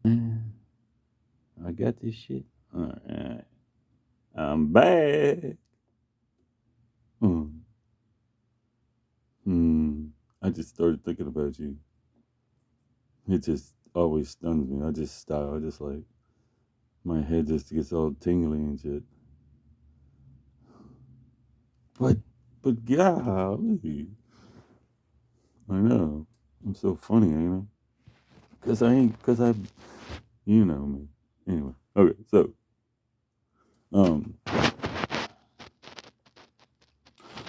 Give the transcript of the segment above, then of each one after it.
I got this shit. All right. I'm back. Hmm. Hmm. I just started thinking about you. It just always stuns me. I just stop. I just like my head just gets all tingly and shit. But but golly, I know. I'm so funny, ain't I? Cause I you know me. Anyway. Okay, um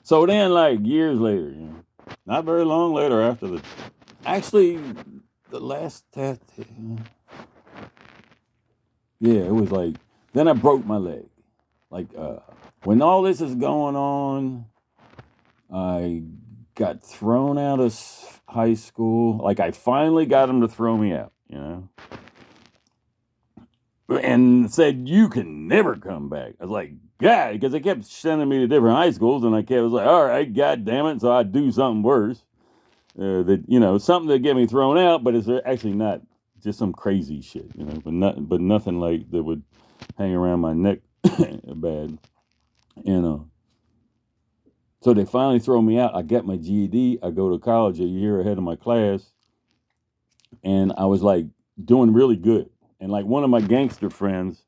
so then like years later, not very long later after the actually the last test, yeah, it was like then I broke my leg. Like when all this is going on, I got thrown out of high school. Like I finally got them to throw me out, and said you can never come back. I was like, God, because they kept sending me to different high schools, and I was like, all right, God damn it, so I'd do something worse. That something to get me thrown out, but it's actually not just some crazy shit, but nothing like that would hang around my neck bad, and so they finally throw me out. I get my GED. I go to college a year ahead of my class, and I was like doing really good. And like one of my gangster friends,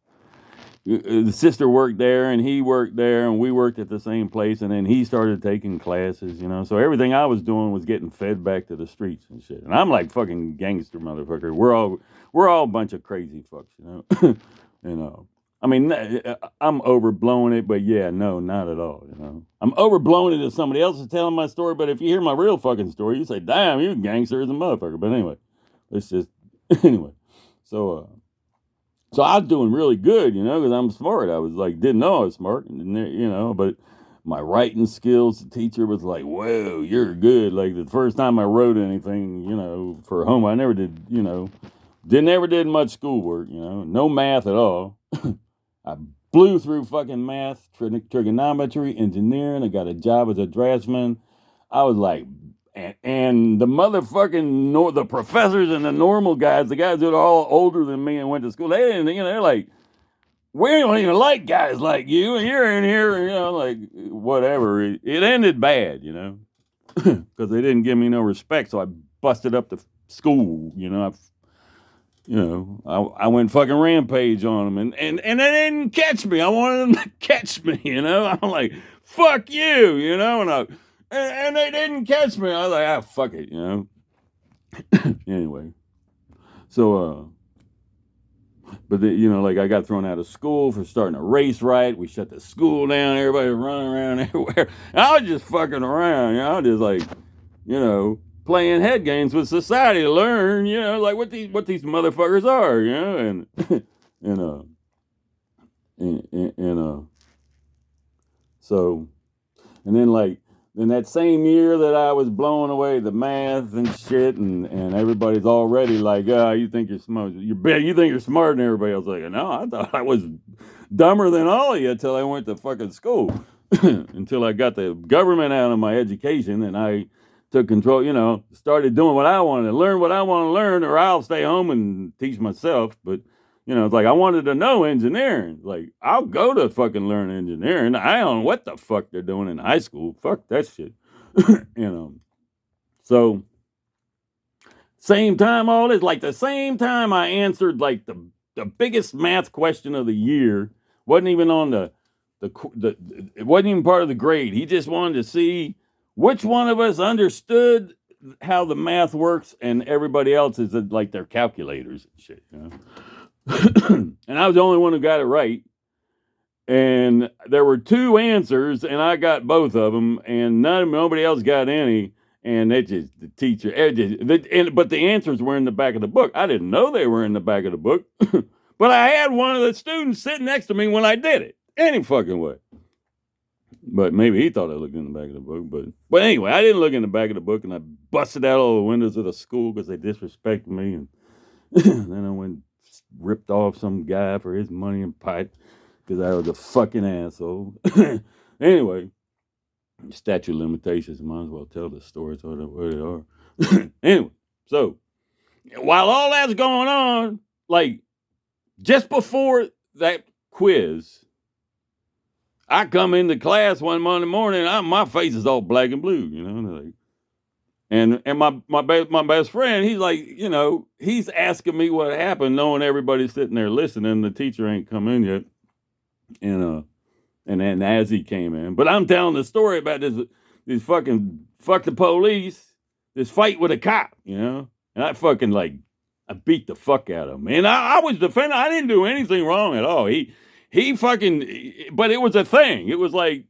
the sister worked there, and he worked there, and we worked at the same place. And then he started taking classes, So everything I was doing was getting fed back to the streets and shit. And I'm like fucking gangster motherfucker. We're all a bunch of crazy fucks. you know. I mean, I'm overblowing it, but yeah, no, not at all. I'm overblowing it if somebody else is telling my story, but if you hear my real fucking story, you say, damn, you gangster as a motherfucker. But anyway, it's just, anyway. So, I was doing really good, because I'm smart. I was like, didn't know I was smart, but my writing skills, the teacher was like, whoa, you're good. Like the first time I wrote anything, for home, I never did, didn't ever did much schoolwork, no math at all. I blew through fucking math, trigonometry, engineering. I got a job as a draftsman. I was like, and the motherfucking the professors and the normal guys, the guys that are all older than me and went to school, they didn't, they're like, we don't even like guys like you, and you're in here, like whatever. It ended bad, because they didn't give me no respect, so I busted up the school, I went fucking rampage on them, and they didn't catch me. I wanted them to catch me, I'm like, fuck you, and they didn't catch me. I was like, fuck it. Anyway, so but like I got thrown out of school for starting a race riot. We shut the school down. Everybody was running around everywhere. And I was just fucking around. I was just like, playing head games with society to learn. Like what these motherfuckers are. And and so and then like then that same year that I was blowing away the math and shit, and everybody's already like, you think you're smart? You think you're smarter than everybody else? Like, no, I thought I was dumber than all of you until I went to fucking school, until I got the government out of my education and I took control. Started doing what I wanted to learn, what I want to learn, or I'll stay home and teach myself. But it's like I wanted to know engineering. Like, I'll go to fucking learn engineering. I don't know what the fuck they're doing in high school. Fuck that shit. you know. So same time, all this, like the same time I answered like the biggest math question of the year, wasn't even on the it wasn't even part of the grade. He just wanted to see which one of us understood how the math works, and everybody else is like their calculators and shit. And I was the only one who got it right. And there were two answers, and I got both of them, and nobody else got any. And it just the teacher, but the answers were in the back of the book. I didn't know they were in the back of the book, but I had one of the students sitting next to me when I did it. Any fucking way. But maybe he thought I looked in the back of the book. But anyway, I didn't look in the back of the book, and I busted out all the windows of the school because they disrespected me, and then I went ripped off some guy for his money and pipe because I was a fucking asshole. Anyway, statute of limitations, might as well tell the stories where they are. Anyway, so while all that's going on, like just before that quiz, I come into class one Monday morning, my face is all black and blue, like, and my best friend, he's like, he's asking me what happened, knowing everybody's sitting there listening. The teacher ain't come in yet, and then as he came in, but I'm telling the story about this fucking fuck the police, this fight with a cop, and I fucking like I beat the fuck out of him, and I was defending. I didn't do anything wrong at all. He fucking, but it was a thing. It was like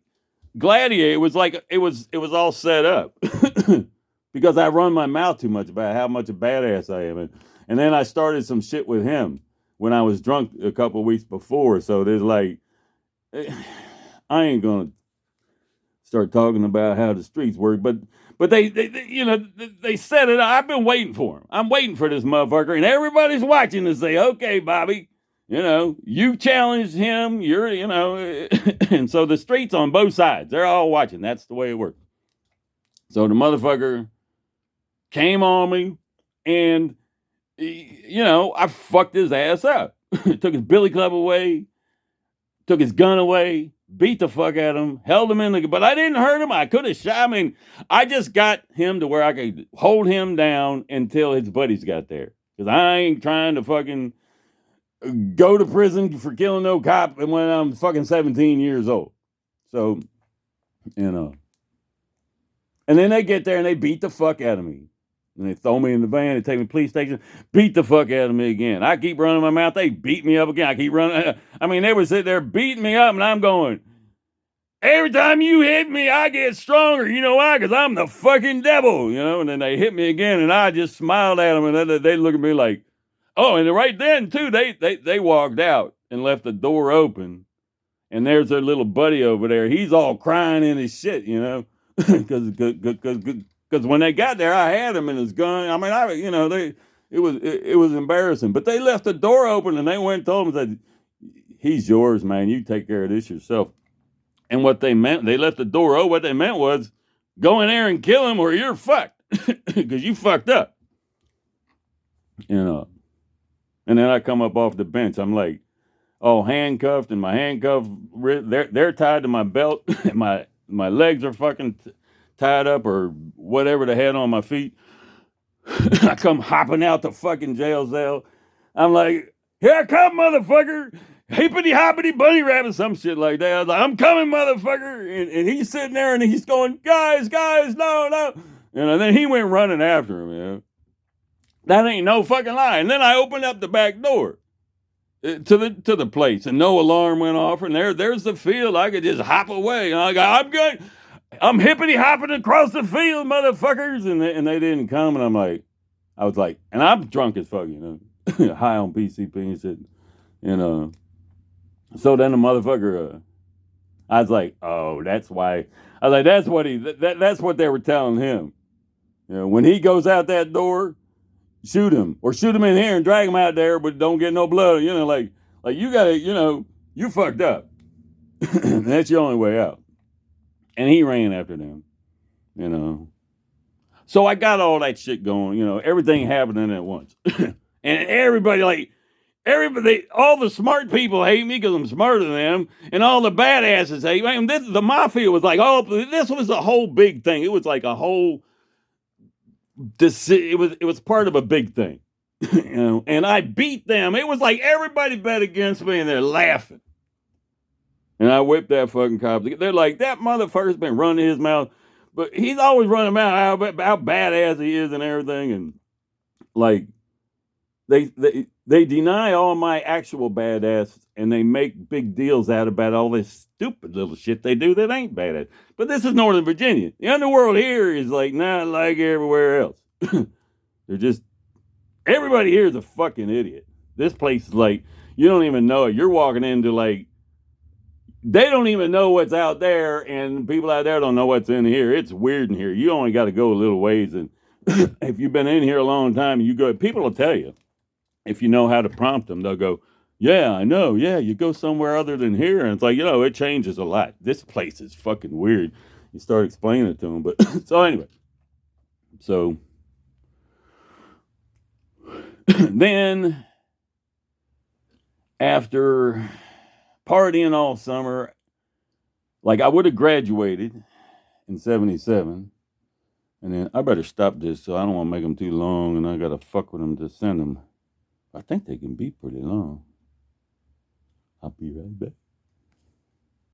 Gladiator. It was like it was all set up. Because I run my mouth too much about how much a badass I am. And then I started some shit with him when I was drunk a couple of weeks before. So there's like, I ain't going to start talking about how the streets work, but they set it up. I've been waiting for him. I'm waiting for this motherfucker, and everybody's watching to say, okay, Bobby, you challenged him. You're, and so the streets on both sides, they're all watching. That's the way it works. So the motherfucker came on me, and I fucked his ass up. Took his billy club away, took his gun away, beat the fuck out of him, held him in the, but I didn't hurt him. I could have shot. I mean, I just got him to where I could hold him down until his buddies got there. Because I ain't trying to fucking go to prison for killing no cop when I'm fucking 17 years old. So, and then they get there and they beat the fuck out of me. And they throw me in the van, they take me to the police station, beat the fuck out of me again. I keep running my mouth, they beat me up again. I keep running. I mean, they would sit there beating me up, and I'm going, every time you hit me, I get stronger. You know why? Because I'm the fucking devil, And then they hit me again, and I just smiled at them, and they look at me like, oh, and right then, too, they walked out and left the door open. And there's their little buddy over there. He's all crying in his shit, Because when they got there, I had him in his gun. I mean, it was embarrassing. But they left the door open, and they went and told him, said, he's yours, man. You take care of this yourself. And what they meant, they left the door open. What they meant was, go in there and kill him, or you're fucked, because you fucked up. And then I come up off the bench. I'm like, all handcuffed, and my handcuffs, they're tied to my belt, and my legs are fucking tied up or whatever they had on my feet. I come hopping out the fucking jail cell. I'm like, here I come, motherfucker. Hippity hoppity bunny rabbit, some shit like that. I was like, I'm coming, motherfucker. And he's sitting there and he's going, guys, no. And then he went running after him, That ain't no fucking lie. And then I opened up the back door to the place, and no alarm went off, and there's the field. I could just hop away. And I go, I'm hippity hopping across the field, motherfuckers, and they didn't come, and I was like, and I'm drunk as fuck, high on PCP and shit, so then the motherfucker, I was like, oh, that's why. I was like, that's what they were telling him, when he goes out that door, shoot him, or shoot him in here and drag him out there, but don't get no blood. Like you gotta, you fucked up. That's your only way out. And he ran after them, So I got all that shit going, everything happening at once. And everybody, all the smart people hate me because I'm smarter than them, and all the badasses hate me. The mafia was like, oh, this was a whole big thing. It was like a whole, it was part of a big thing, and I beat them. It was like everybody bet against me, and they're laughing. And I whipped that fucking cop. They're like, that motherfucker's been running his mouth, but he's always running mouth how badass he is and everything. And like, they deny all my actual badass, and they make big deals out about all this stupid little shit they do that ain't badass. But this is Northern Virginia. The underworld here is like not like everywhere else. They're just, everybody here is a fucking idiot. This place is like, you don't even know it. You're walking into like, they don't even know what's out there, and people out there don't know what's in here. It's weird in here. You only got to go a little ways, and if you've been in here a long time, people will tell you. If you know how to prompt them, they'll go, yeah, I know. Yeah, you go somewhere other than here. And it's like, it changes a lot. This place is fucking weird. You start explaining it to them. But so anyway. So then after partying all summer, like I would have graduated in 77. And then I better stop this so I don't want to make them too long and I got to fuck with them to send them. I think they can be pretty long. I'll be right back.